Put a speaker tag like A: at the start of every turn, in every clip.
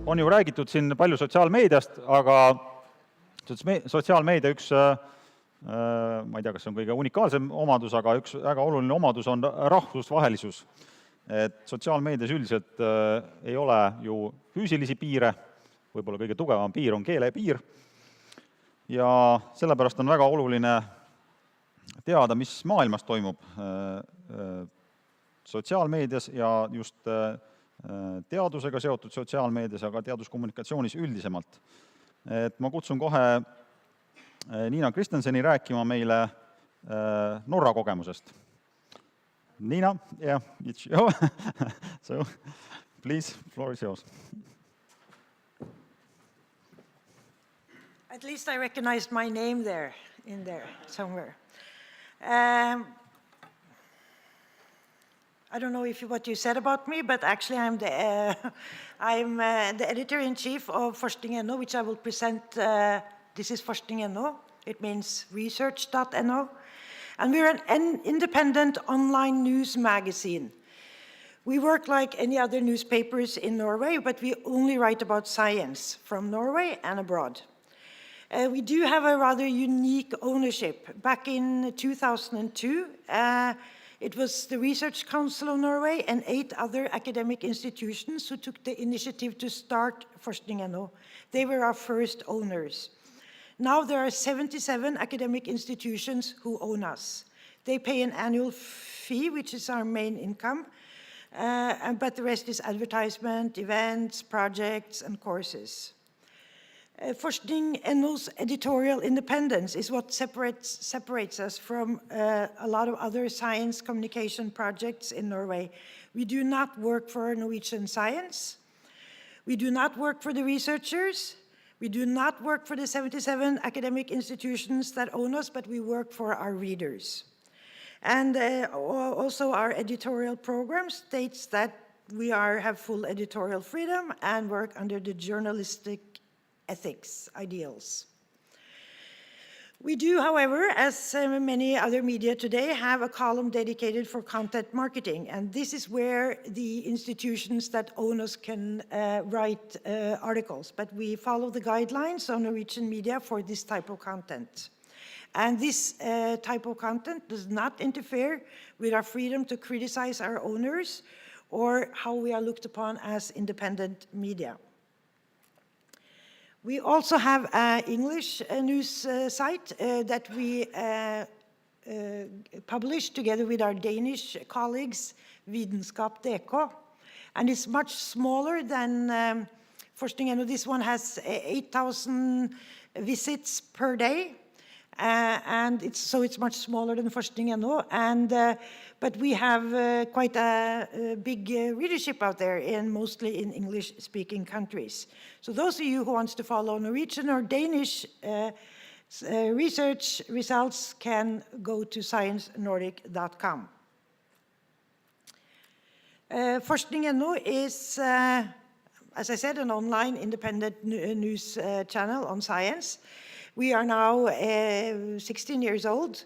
A: on ju räägitud siin palju sotsiaalmeediast, aga sotsiaalmeedia üks, ma ei tea, kas see on kõige unikaalsem omadus, aga üks väga oluline omadus on rahvusvahelisus. Et sotsiaalmeedias üldiselt ei ole ju füüsilisi piire, võib-olla kõige tugevam piir on keelepiir, ja sellepärast on väga oluline teada, mis maailmas toimub sotsiaalmeedias ja just teadusega seotud sotsiaalmeedias, aga teaduskommunikatsioonis üldisemalt. Et ma kutsun kohe Niina Kristjanseni rääkima meile Norra kogemusest. Niina, yeah, it's you. So, please, floor is yours.
B: At least I recognized my name there, in there, somewhere. I don't know what you said about me, but actually I'm the editor-in-chief of Forskning.no, which I will present. This is Forskning.no. It means research.no. And we're an independent online news magazine. We work like any other newspapers in Norway, but we only write about science from Norway and abroad. We do have a rather unique ownership. Back in 2002, it was the Research Council of Norway and 8 other academic institutions who took the initiative to start Forskning.no. They were our first owners. Now there are 77 academic institutions who own us. They pay an annual fee, which is our main income, but the rest is advertisement, events, projects, and courses. Forskning.no's editorial independence is what separates us from a lot of other science communication projects in Norway. We do not work for Norwegian science. We do not work for the researchers. We do not work for the 77 academic institutions that own us, but we work for our readers. And also our editorial program states that we have full editorial freedom and work under the journalistic ethics ideals. We do, however, as many other media today, have a column dedicated for content marketing, and this is where the institutions that own us can write articles, but we follow the guidelines on Norwegian media for this type of content. And this type of content does not interfere with our freedom to criticize our owners or how we are looked upon as independent media. We also have an English news site that we publish together with our Danish colleagues, Vitenskap.dk, and it's much smaller than Forskning.no. This one has 8,000 visits per day, and it's much smaller than Forskning.no. But we have quite a big readership out there, mostly in English-speaking countries. So those of you who want to follow Norwegian or Danish research results can go to sciencenordic.com. Forskning.no is, as I said, an online independent news channel on science. We are now 16 years old.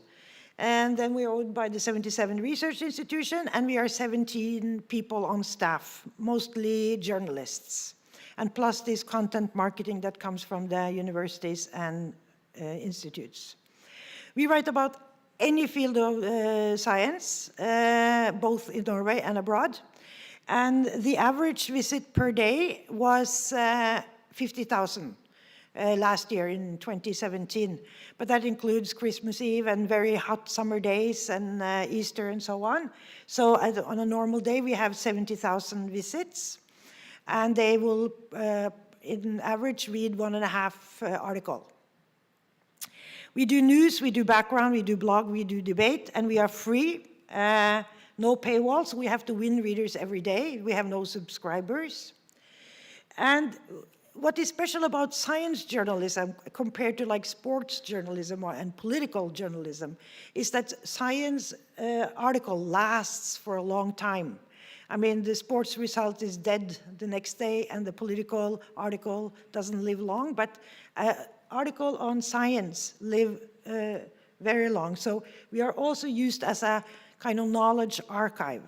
B: And then we are owned by the 77 Research Institution, and we are 17 people on staff, mostly journalists, and plus this content marketing that comes from the universities and institutes. We write about any field of science, both in Norway and abroad, and the average visit per day was 50,000. Last year in 2017, but that includes Christmas Eve and very hot summer days and Easter and so on. So on a normal day we have 70,000 visits, and they will in average read 1.5 article. We do news, we do background, we do blog, we do debate, and we are free, no paywalls. We have to win readers every day. We have no subscribers. And what is special about science journalism compared to like sports journalism and political journalism is that science article lasts for a long time. I mean, the sports result is dead the next day and the political article doesn't live long, but article on science live very long. So we are also used as a kind of knowledge archive.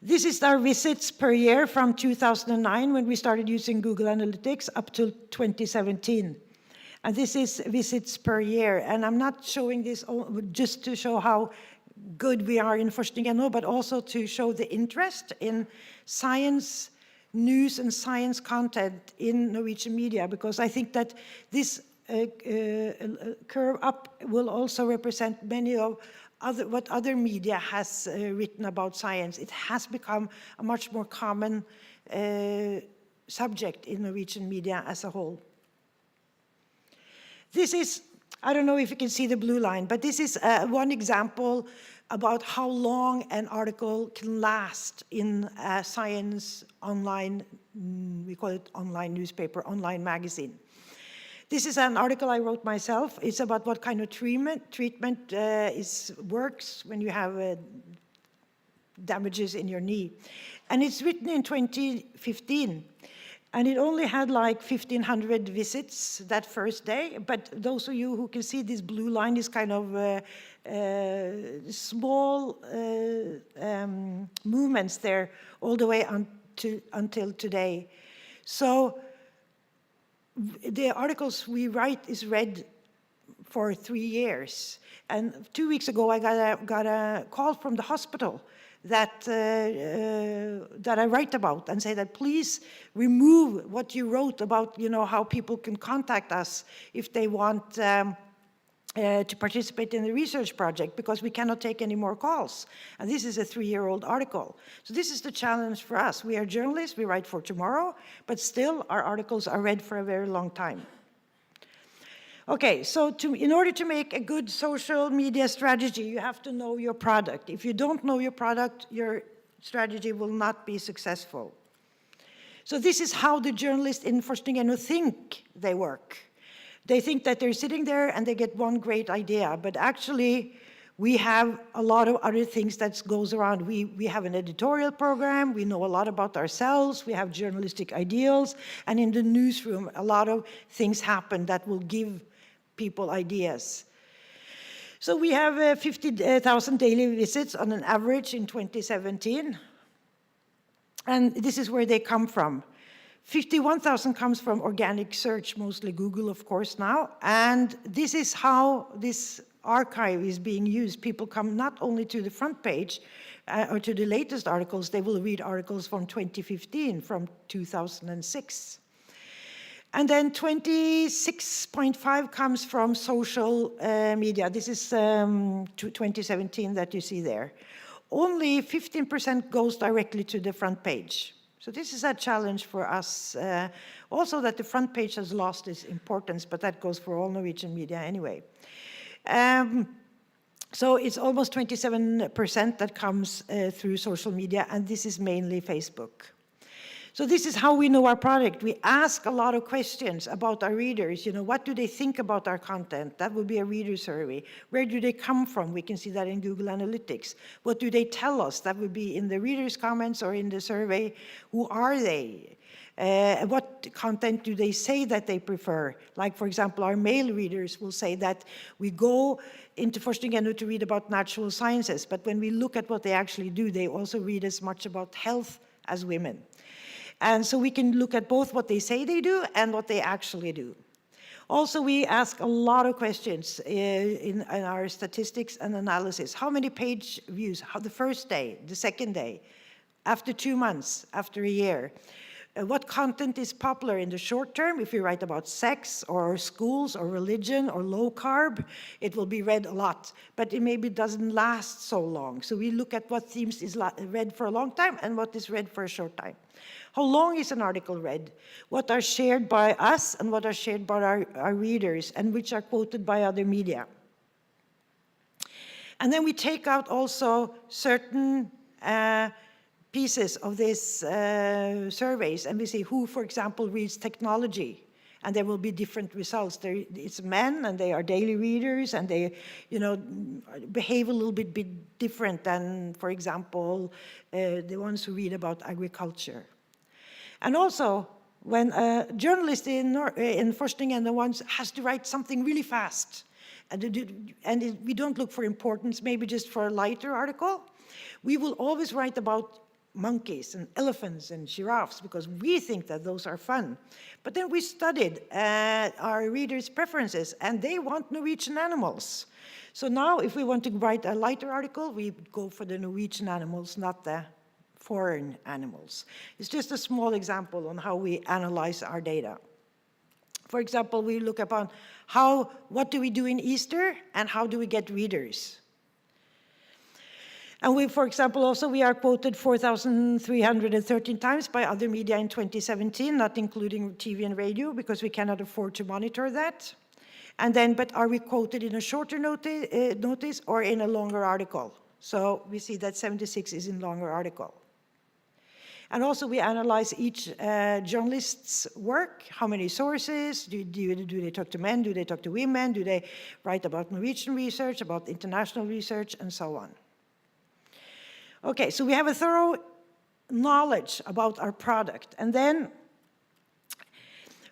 B: This is our visits per year from 2009, when we started using Google Analytics, up to 2017. And this is visits per year. And I'm not showing this just to show how good we are in Forskning.no, but also to show the interest in science news and science content in Norwegian media, because I think that this curve up will also represent many of what other media has written about science. It has become a much more common subject in Norwegian media as a whole. This is, I don't know if you can see the blue line, but this is one example about how long an article can last in a science online, we call it online newspaper, online magazine. This is an article I wrote myself. It's about what kind of treatment works when you have damages in your knee. And it's written in 2015. And it only had like 1,500 visits that first day. But those of you who can see this blue line is kind of small movements there all the way until today. So the articles we write is read for 3 years. And 2 weeks ago, I got a call from the hospital that I write about, and say that please remove what you wrote about, how people can contact us if they want to participate in the research project, because we cannot take any more calls. And this is a 3-year-old article. So this is the challenge for us. We are journalists, we write for tomorrow, but still our articles are read for a very long time. Okay, so in order to make a good social media strategy, you have to know your product. If you don't know your product, your strategy will not be successful. So this is how the journalists in Forskning.no think they work. They think that they're sitting there and they get one great idea, but actually we have a lot of other things that goes around. We have an editorial program, we know a lot about ourselves, we have journalistic ideals, and in the newsroom a lot of things happen that will give people ideas. So we have 50,000 daily visits on an average in 2017. And this is where they come from. 51,000 comes from organic search, mostly Google, of course, now. And this is how this archive is being used. People come not only to the front page or to the latest articles, they will read articles from 2015, from 2006. And then 26.5 comes from social media. This is 2017 that you see there. Only 15% goes directly to the front page. So this is a challenge for us. Also that the front page has lost its importance, but that goes for all Norwegian media anyway. So it's almost 27% that comes through social media, and this is mainly Facebook. So this is how we know our product. We ask a lot of questions about our readers. What do they think about our content? That would be a reader survey. Where do they come from? We can see that in Google Analytics. What do they tell us? That would be in the readers' comments or in the survey. Who are they? What content do they say that they prefer? Like, for example, our male readers will say that we go into Forskning.no to read about natural sciences, but when we look at what they actually do, they also read as much about health as women. And so we can look at both what they say they do and what they actually do. Also, we ask a lot of questions in our statistics and analysis. How many page views? How the first day, the second day, after 2 months, after a year? What content is popular in the short term? If you write about sex or schools or religion or low carb, it will be read a lot, but it maybe doesn't last so long. So we look at what themes is read for a long time and what is read for a short time. How long is an article read? What are shared by us and what are shared by our readers, and which are quoted by other media? And then we take out also certain pieces of these surveys, and we see who, for example, reads technology, and there will be different results. It's men, and they are daily readers, and they, behave a little bit different than, for example, the ones who read about agriculture. And also, when a journalist in Forskning.no has to write something really fast, we don't look for importance, maybe just for a lighter article, we will always write about monkeys and elephants and giraffes because we think that those are fun. But then we studied our readers' preferences, and they want Norwegian animals. So now if we want to write a lighter article, we go for the Norwegian animals, not the foreign animals. It's just a small example on how we analyze our data. For example, we look upon what do we do in Easter and how do we get readers. And we, for example, also we are quoted 4,313 times by other media in 2017, not including TV and radio, because we cannot afford to monitor that. And then, but are we quoted in a shorter notice or in a longer article? So we see that 76 is in longer article. And also we analyze each journalist's work, how many sources, do they talk to men, do they talk to women, do they write about Norwegian research, about international research, and so on. Okay, so we have a thorough knowledge about our product, and then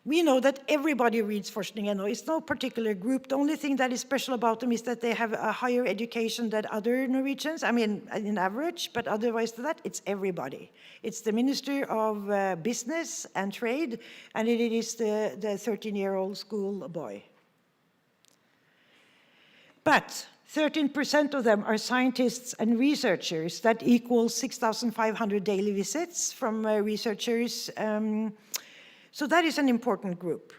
B: we know that everybody reads Forskning.no. It's no particular group. The only thing that is special about them is that they have a higher education than other Norwegians, I mean, in average, but otherwise than that, it's everybody. It's the Minister of Business and Trade, and it is the 13-year-old school boy. But 13% of them are scientists and researchers. That equals 6,500 daily visits from researchers. So that is an important group.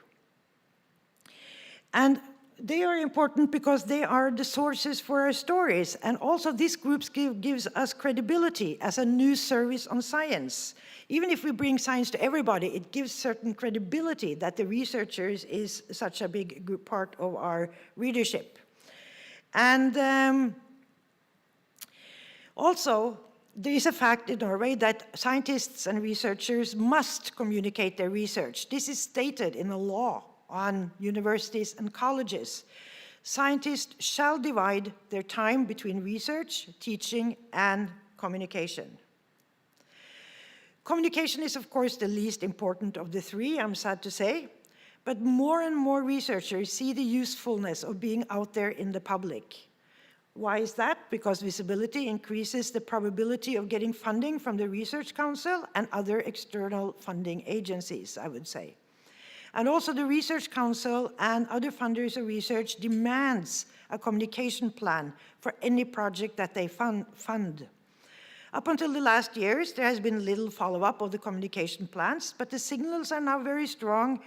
B: And they are important because they are the sources for our stories. And also this group gives us credibility as a news service on science. Even if we bring science to everybody, it gives certain credibility that the researchers is such a big group part of our readership. And also, there is a fact in Norway that scientists and researchers must communicate their research. This is stated in the law on universities and colleges. Scientists shall divide their time between research, teaching, and communication. Communication is, of course, the least important of the three, I'm sad to say, but more and more researchers see the usefulness of being out there in the public. Why is that? Because visibility increases the probability of getting funding from the Research Council and other external funding agencies, I would say. And also the Research Council and other funders of research demands a communication plan for any project that they fund. Up until the last years, there has been little follow-up of the communication plans, but the signals are now very strong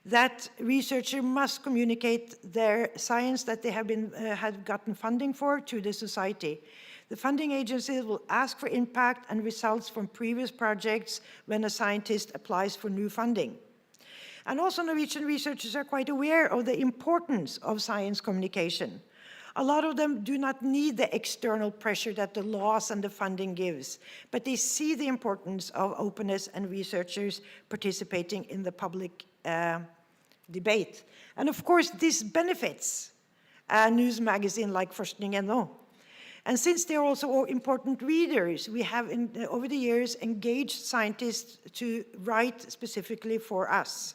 B: that researchers must communicate their science that they have gotten funding for to the society. The funding agencies will ask for impact and results from previous projects when a scientist applies for new funding. And also Norwegian researchers are quite aware of the importance of science communication. A lot of them do not need the external pressure that the laws and the funding gives, but they see the importance of openness and researchers participating in the public debate. And of course, this benefits a news magazine like Forskning.no. And since they're also important readers, we have, over the years, engaged scientists to write specifically for us.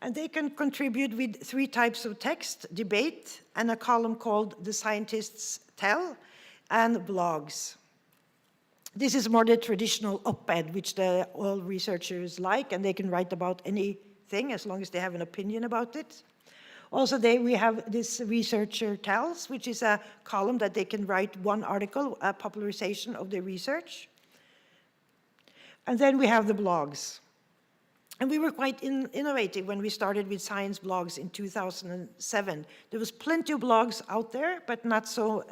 B: And they can contribute with 3 types of text: debate, and a column called The Scientists Tell, and blogs. This is more the traditional op-ed, which all researchers like, and they can write about anything as long as they have an opinion about it. Also, we have this Researcher Tells, which is a column that they can write one article, a popularization of their research. And then we have the blogs. And we were quite innovative when we started with science blogs in 2007. There was plenty of blogs out there, but not so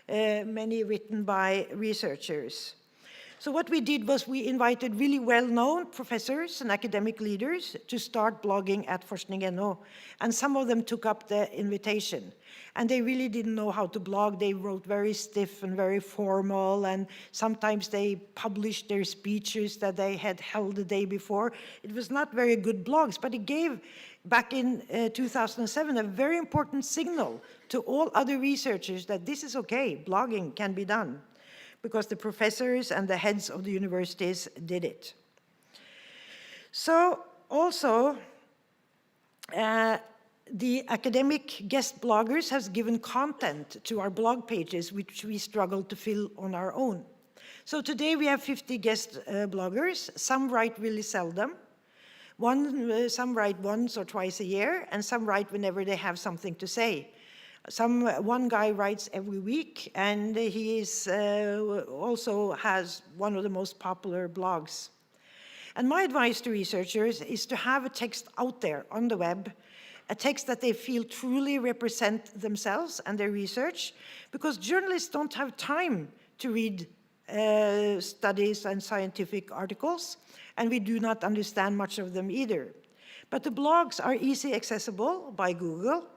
B: many written by researchers. So what we did was we invited really well-known professors and academic leaders to start blogging at Forskning.no. And some of them took up the invitation. And they really didn't know how to blog. They wrote very stiff and very formal, and sometimes they published their speeches that they had held the day before. It was not very good blogs, but it gave, back in 2007, a very important signal to all other researchers that this is okay, blogging can be done, because the professors and the heads of the universities did it. So also, the academic guest bloggers has given content to our blog pages, which we struggle to fill on our own. So today we have 50 guest bloggers. Some write really seldom. Some write once or twice a year, and some write whenever they have something to say. One guy writes every week, and he also has one of the most popular blogs. And my advice to researchers is to have a text out there on the web, a text that they feel truly represent themselves and their research, because journalists don't have time to read studies and scientific articles, and we do not understand much of them either. But the blogs are easily accessible by Google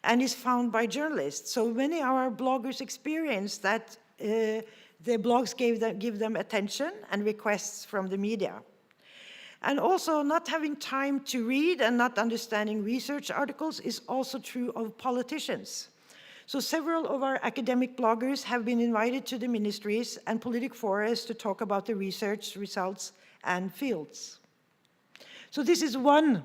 B: and is found by journalists. So many of our bloggers experience that their blogs give them attention and requests from the media. And also, not having time to read and not understanding research articles is also true of politicians. So several of our academic bloggers have been invited to the ministries and political forums to talk about the research results and fields. So this is one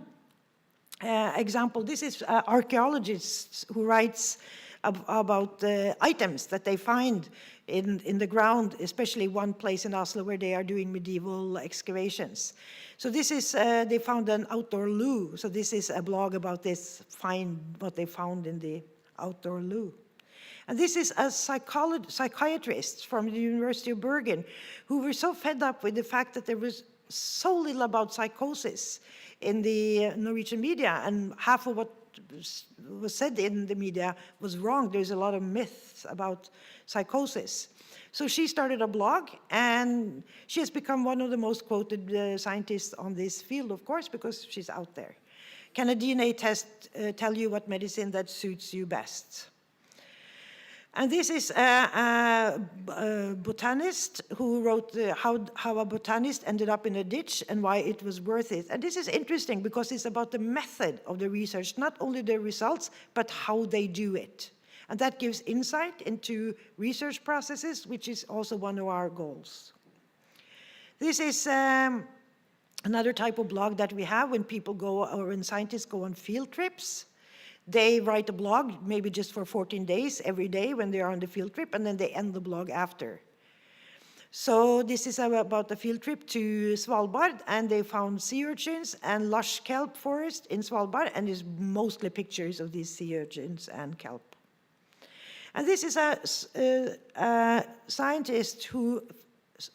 B: example. This is archaeologists who writes about items that they find in the ground, especially one place in Oslo where they are doing medieval excavations. So this is, they found an outdoor loo. So this is a blog about this, what they found in the outdoor loo. And this is a psychiatrist from the University of Bergen who were so fed up with the fact that there was so little about psychosis in the Norwegian media, and half of what was said in the media was wrong. There's a lot of myths about psychosis. So she started a blog, and she has become one of the most quoted scientists on this field, of course, because she's out there. Can a DNA test tell you what medicine that suits you best? And this is a botanist who wrote how a botanist ended up in a ditch and why it was worth it. And this is interesting because it's about the method of the research, not only the results, but how they do it. And that gives insight into research processes, which is also one of our goals. This is another type of blog that we have when people go, or when scientists go on field trips. They write a blog, maybe just for 14 days, every day when they are on the field trip, and then they end the blog after. So this is about a field trip to Svalbard, and they found sea urchins and lush kelp forest in Svalbard, and there's mostly pictures of these sea urchins and kelp. And this is a scientist who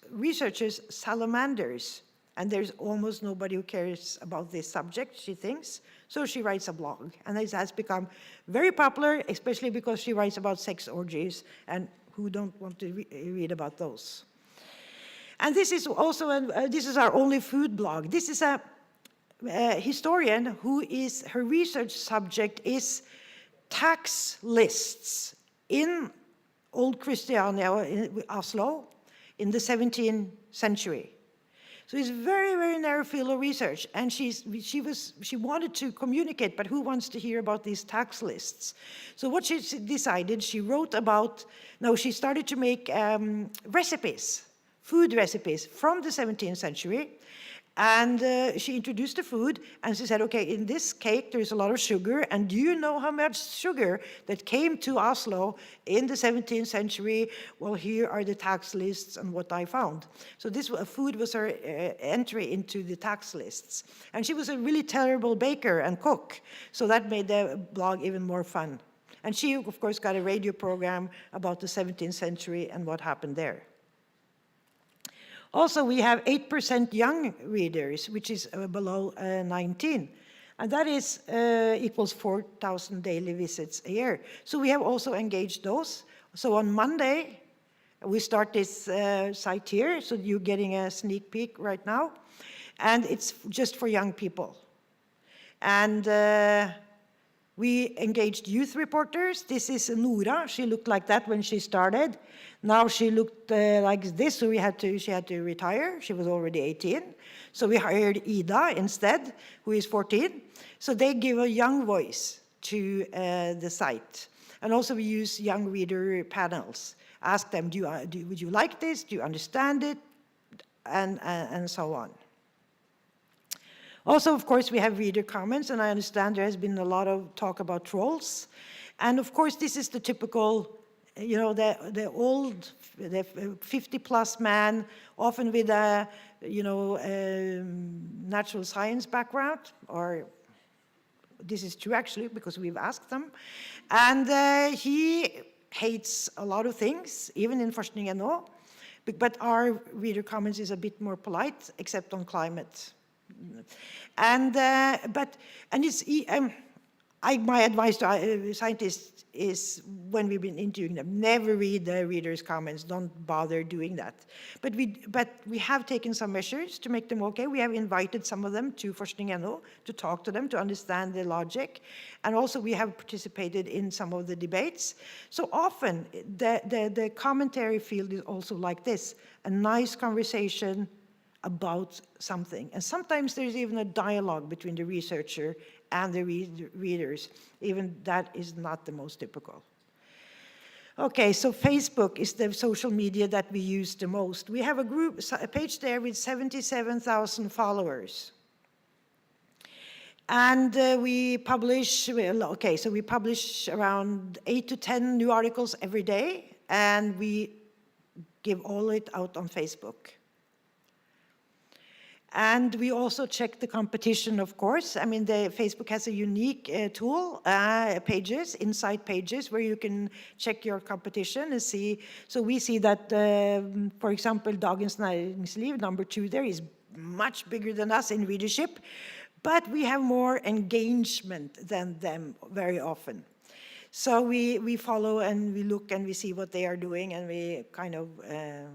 B: researches salamanders, and there's almost nobody who cares about this subject, she thinks. So she writes a blog, and it has become very popular, especially because she writes about sex orgies, and who don't want to read about those. And this is also, this is our only food blog. This is a historian her research subject is tax lists in old Kristiansen, in Oslo, in the 17th century. So it's very, very narrow field of research, and she wanted to communicate, but who wants to hear about these tax lists? So what she decided, she started to make recipes, food recipes from the 17th century, and she introduced the food, and she said, okay, in this cake there's a lot of sugar, and do you know how much sugar that came to Oslo in the 17th century? Well, here are the tax lists and what I found. So this food was her entry into the tax lists. And she was a really terrible baker and cook, so that made the blog even more fun. And she, of course, got a radio program about the 17th century and what happened there. Also, we have 8% young readers, which is below 19. And that is equals 4,000 daily visits a year. So we have also engaged those. So on Monday, we start this site here. So you're getting a sneak peek right now. And it's just for young people. And we engaged youth reporters. This is Nora. She looked like that when she started. Now she looked like this, so she had to retire. She was already 18. So we hired Ida instead, who is 14. So they give a young voice to the site. And also we use young reader panels. Ask them, would you like this? Do you understand it? And so on. Also, of course, we have reader comments, and I understand there has been a lot of talk about trolls. And of course, this is the typical you know, the old, the 50-plus man, often with a, you know, natural science background, or this is true actually because we've asked them, and he hates a lot of things, even in Forskning.no, but our reader comments is a bit more polite, except on climate. And my advice to scientists is, when we've been interviewing them, never read the readers' comments. Don't bother doing that. But we have taken some measures to make them okay. We have invited some of them to Forskning.no to talk to them, to understand the logic. And also we have participated in some of the debates. So often the commentary field is also like this, a nice conversation about something. And sometimes there's even a dialogue between the researcher and the readers. Even that is not the most typical. Okay, so Facebook is the social media that we use the most. We have a page there with 77,000 followers. And we publish, we publish around 8 to 10 new articles every day, and we give all it out on Facebook. And we also check the competition, of course. I mean, Facebook has a unique tool, pages, inside pages, where you can check your competition and see. So we see that, for example, Dagens Næringsliv, number 2 there, is much bigger than us in readership, but we have more engagement than them very often. So we follow and we look and we see what they are doing, and we kind of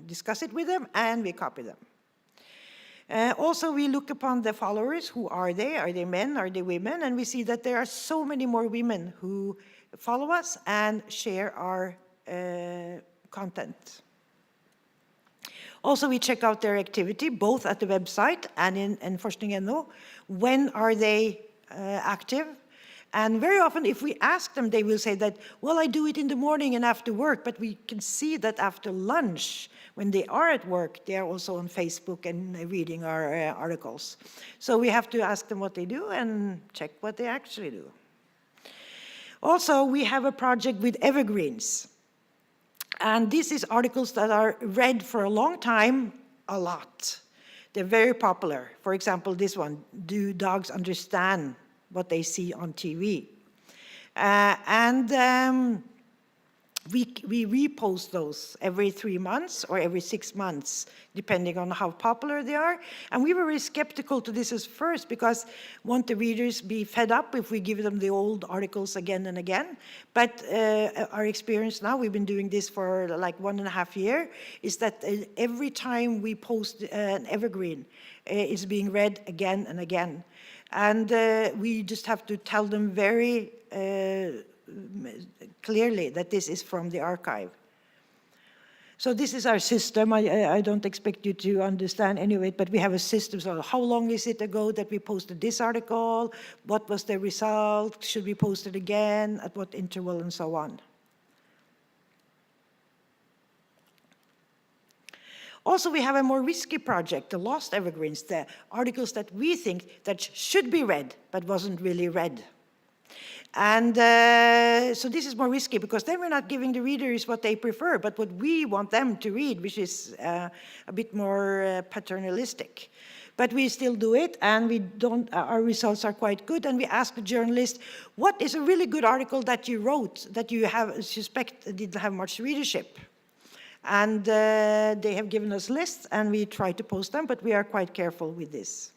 B: discuss it with them, and we copy them. Also, we look upon the followers. Who are they? Are they men? Are they women? And we see that there are so many more women who follow us and share our content. Also, we check out their activity, both at the website and in Forskning.no. When are they active? And very often, if we ask them, they will say that, well, I do it in the morning and after work, but we can see that after lunch, when they are at work, they are also on Facebook and reading our articles. So we have to ask them what they do and check what they actually do. Also, we have a project with evergreens. And this is articles that are read for a long time, a lot. They're very popular. For example, this one, do dogs understand what they see on TV? We repost those every 3 months or every 6 months, depending on how popular they are. And we were very skeptical to this at first, because won't the readers be fed up if we give them the old articles again and again? But our experience now, we've been doing this for like 1.5 years, is that every time we post an evergreen, it's being read again and again. And we just have to tell them very clearly that this is from the archive. So this is our system. I don't expect you to understand any of it, but we have a system. So how long is it ago that we posted this article? What was the result? Should we post it again? At what interval? And so on. Also, we have a more risky project, the lost evergreens, the articles that we think that should be read, but wasn't really read. And so this is more risky, because then we're not giving the readers what they prefer, but what we want them to read, which is a bit more paternalistic. But we still do it, and our results are quite good. And we ask the journalist, what is a really good article that you wrote that you suspect didn't have much readership? And they have given us lists, and we try to post them, but we are quite careful with this.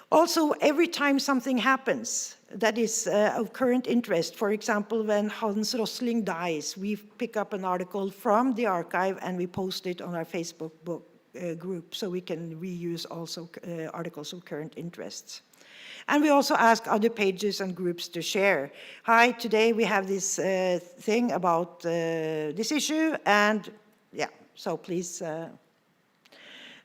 B: Also, every time something happens that is of current interest, for example, when Hans Rosling dies, we pick up an article from the archive and we post it on our Facebook group, so we can reuse also articles of current interests. And we also ask other pages and groups to share. Hi, today we have this thing about this issue, and yeah, so please.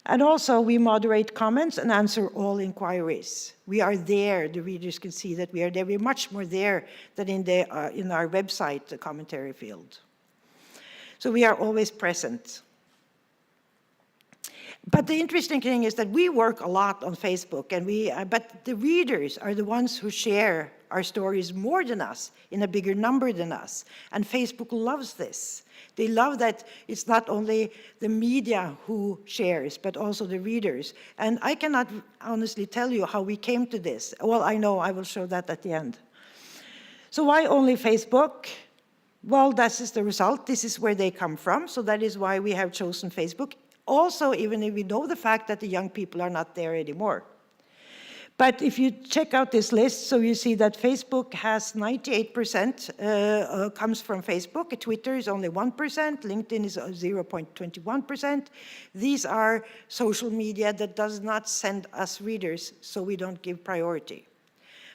B: And also we moderate comments and answer all inquiries. We are there, the readers can see that we are there. We're much more there than in our website, the commentary field. So we are always present. But the interesting thing is that we work a lot on Facebook, and but the readers are the ones who share our stories more than us, in a bigger number than us. And Facebook loves this. They love that it's not only the media who shares, but also the readers. And I cannot honestly tell you how we came to this. Well, I know, I will show that at the end. So why only Facebook? Well, this is the result. This is where they come from. So that is why we have chosen Facebook. Also, even if we know the fact that the young people are not there anymore. But if you check out this list, so you see that Facebook has 98% comes from Facebook. Twitter is only 1%. LinkedIn is 0.21%. These are social media that does not send us readers, so we don't give priority.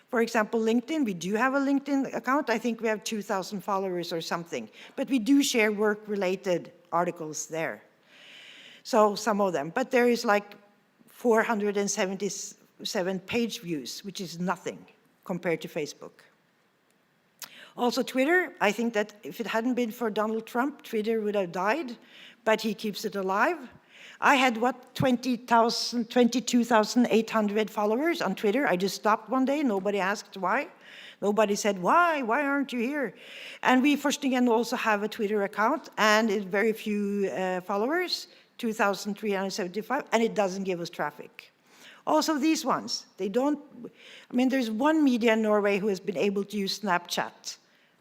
B: For example, LinkedIn, we do have a LinkedIn account. I think we have 2,000 followers or something. But we do share work-related articles there. So some of them. But there is like 477 page views, which is nothing compared to Facebook. Also Twitter, I think that if it hadn't been for Donald Trump, Twitter would have died, but he keeps it alive. I had, 22,800 followers on Twitter. I just stopped one day. Nobody asked why. Nobody said, why? Why aren't you here? And we, Forskning.no, also have a Twitter account, and it's very few followers, 2,375, and it doesn't give us traffic. Also these ones, they don't, I mean, there's one media in Norway who has been able to use Snapchat,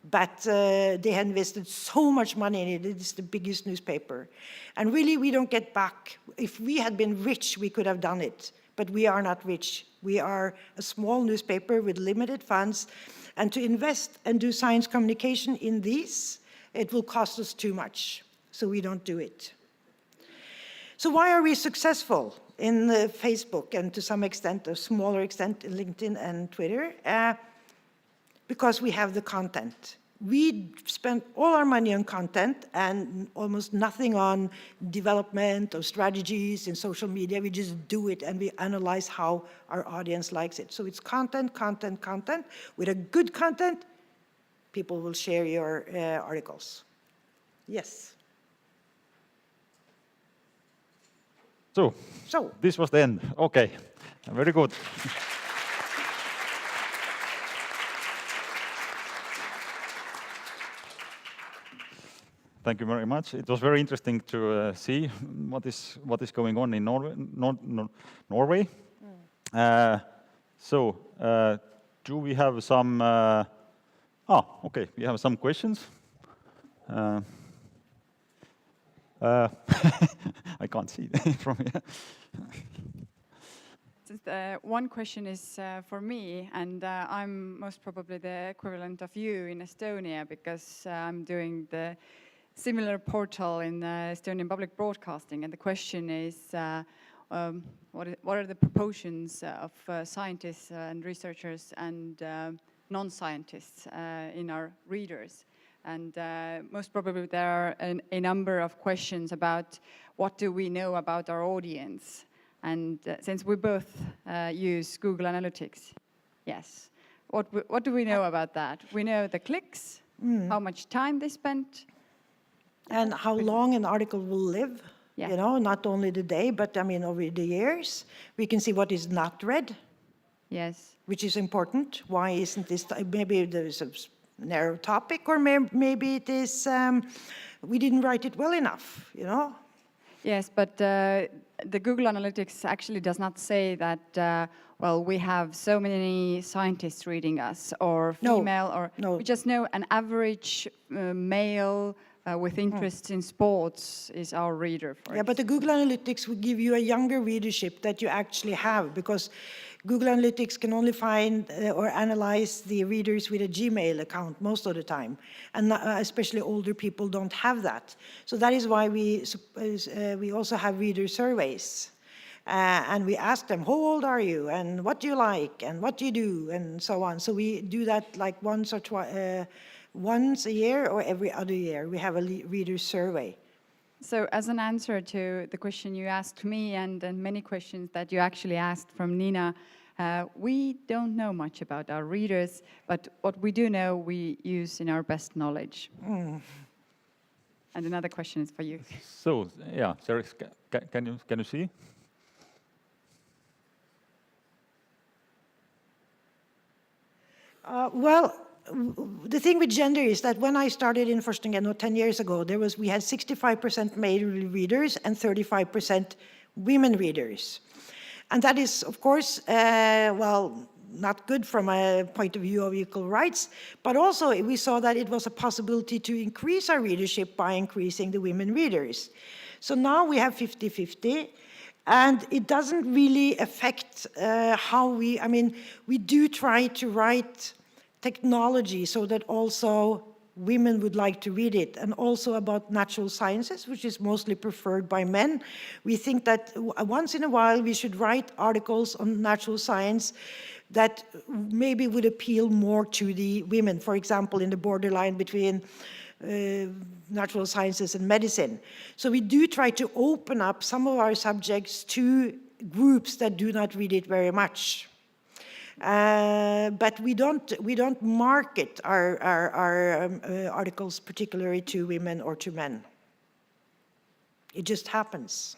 B: but they had invested so much money in it. It's the biggest newspaper. And really, we don't get back. If we had been rich, we could have done it. But we are not rich. We are a small newspaper with limited funds. And to invest and do science communication in these, it will cost us too much. So we don't do it. So why are we successful in Facebook and to some extent, a smaller extent, in LinkedIn and Twitter? Because we have the content. We spend all our money on content and almost nothing on development or strategies in social media. We just do it and we analyze how our audience likes it. So it's content, content, content. With a good content, people will share your articles. Yes.
A: So this was the end. Okay, very good. Thank you very much. It was very interesting to see what is going on in Norway. Do we have some? Okay, we have some questions. I can't see from here.
C: One question is for me, and I'm most probably the equivalent of you in Estonia because I'm doing the similar portal in Estonian public broadcasting, and the question is, what are the proportions of scientists and researchers and non-scientists in our readers? And most probably there are a number of questions about what do we know about our audience? And since we both use Google Analytics, yes, what do we know about that? We know the clicks, how much time they spent,
B: and how long an article will live,
C: yeah.
B: You know, not only the day, but I mean over the years. We can see what is not read,
C: yes,
B: which is important. Why isn't this, maybe there's a narrow topic, or maybe it is, we didn't write it well enough, you know?
C: Yes, but the Google Analytics actually does not say that, well, we have so many scientists reading us, or female, or we just know an average male with interest in sports is our reader.
B: But the Google Analytics will give you a younger readership that you actually have, because Google Analytics can only find or analyze the readers with a Gmail account most of the time, and especially older people don't have that. So that is why we also have reader surveys, and we ask them, how old are you, and what do you like, and what do you do, and so on. So we do that like once a year or every other year. We have a reader survey.
C: So as an answer to the question you asked me and many questions that you actually asked from Nina, we don't know much about our readers, but what we do know we use in our best knowledge. And another question is for you.
A: So, yeah, Sarah, can you see?
B: Well, the thing with gender is that when I started in Forskning.no 10 years ago, we had 65% male readers and 35% women readers. And that is, of course, well, not good from a point of view of equal rights, but also we saw that it was a possibility to increase our readership by increasing the women readers. So now we have 50-50. And it doesn't really affect how I mean, we do try to write technology so that also women would like to read it, and also about natural sciences, which is mostly preferred by men. We think that once in a while we should write articles on natural science that maybe would appeal more to the women, for example, in the borderline between natural sciences and medicine. So we do try to open up some of our subjects to groups that do not read it very much. But we don't market our articles particularly to women or to men. It just happens.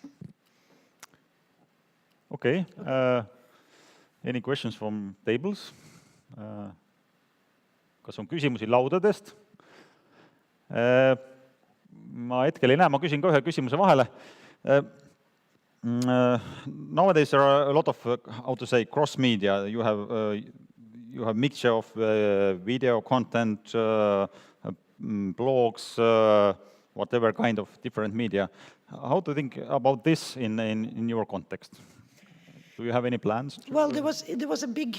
A: Okay. Any questions from tables? Kas on küsimusi laudadest? Ma hetkel ei näe, ma küsin ka ühe küsimuse vahele. Nowadays there are a lot of, how to say, cross-media. You have mixture of video content, blogs, whatever kind of different media. How to think about this in your context? Do you have any plans?
B: Well, there was a big...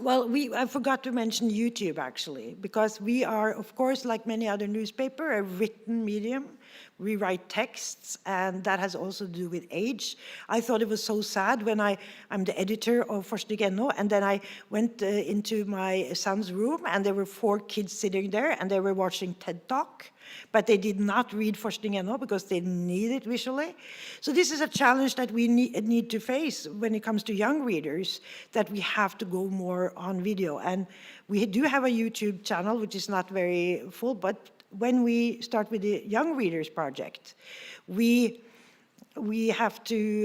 B: Well, I forgot to mention YouTube, actually, because we are, of course, like many other newspaper, a written medium. We write texts, and that has also to do with age. I thought it was so sad when I'm the editor of Forskning.no, and then I went into my son's room, and there were 4 kids sitting there, and they were watching TED Talk, but they did not read Forskning.no because they need it visually. So this is a challenge that we need to face when it comes to young readers, that we have to go more on video. And we do have a YouTube channel, which is not very full, but when we start with the Young Readers Project, we have to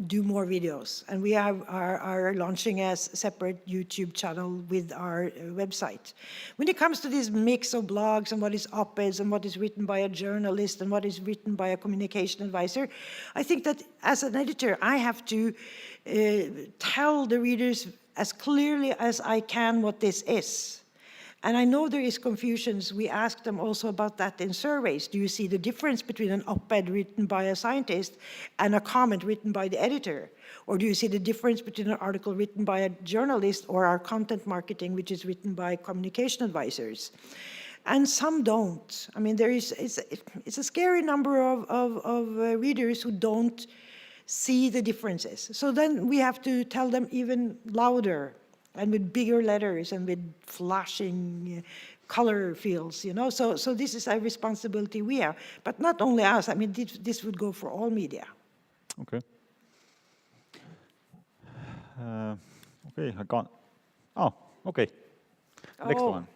B: do more videos. And we are launching a separate YouTube channel with our website. When it comes to this mix of blogs and what is op-eds and what is written by a journalist and what is written by a communication advisor, I think that as an editor, I have to tell the readers as clearly as I can what this is. And I know there is confusions. We asked them also about that in surveys. Do you see the difference between an op-ed written by a scientist and a comment written by the editor? Or do you see the difference between an article written by a journalist or our content marketing, which is written by communication advisors? And some don't. I mean, it's a scary number of readers who don't see the differences. So then we have to tell them even louder, and with bigger letters and with flashing color fields, you know. So this is a responsibility we have. But not only us, I mean, this would go for all media.
A: Okay. Okay, I can't... Oh, okay. Next one.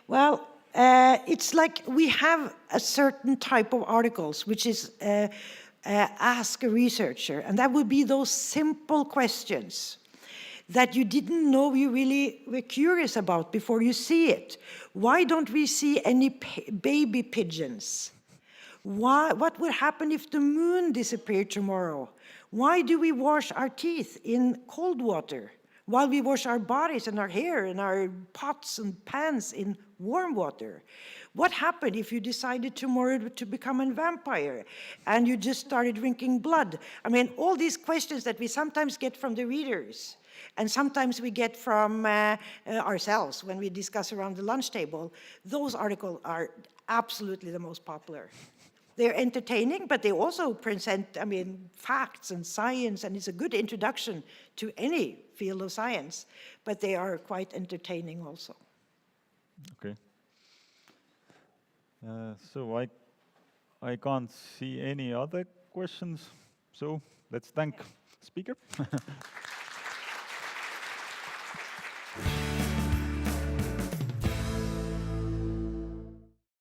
B: Well, it's like we have a certain type of articles, which is ask a researcher, and that would be those simple questions that you didn't know you really were curious about before you see it. Why don't we see any baby pigeons? What would happen if the moon disappeared tomorrow? Why do we wash our teeth in cold water while we wash our bodies and our hair and our pots and pans in warm water? What happened if you decided tomorrow to become a vampire and you just started drinking blood? I mean, all these questions that we sometimes get from the readers, and sometimes we get from ourselves when we discuss around the lunch table, those articles are absolutely the most popular. They're entertaining, but they also present, I mean, facts and science, and it's a good introduction to any field of science, but they are quite entertaining also.
A: Okay. So I can't see any other questions, so let's thank speaker.